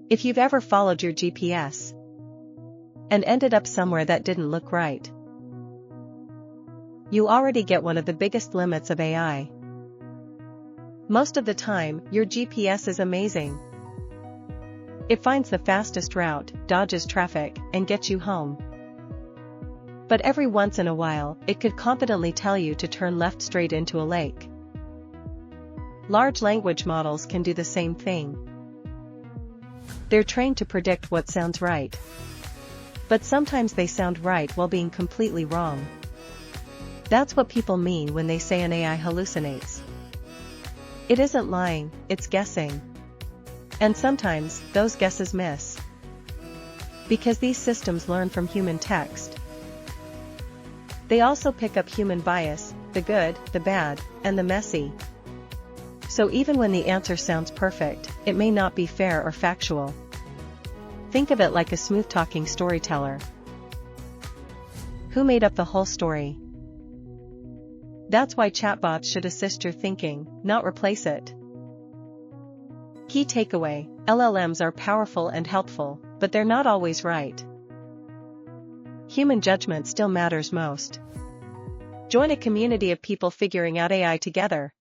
If you've ever followed your GPS and ended up somewhere that didn't look right, you already get one of the biggest limits of AI. Most of the time, your GPS is amazing. It finds the fastest route, dodges traffic, and gets you home. But every once in a while, it could confidently tell you to turn left straight into a lake. Large language models can do the same thing. They're trained to predict what sounds right. But sometimes they sound right while being completely wrong. That's what people mean when they say an AI hallucinates. It isn't lying, it's guessing. And sometimes, those guesses miss. Because these systems learn from human text. They also pick up human bias, the good, the bad, and the messy. So even when the answer sounds perfect, it may not be fair or factual. Think of it like a smooth-talking storyteller. Who made up the whole story? That's why chatbots should assist your thinking, not replace it. Key takeaway: LLMs are powerful and helpful, but they're not always right. Human judgment still matters most. Join a community of people figuring out AI together.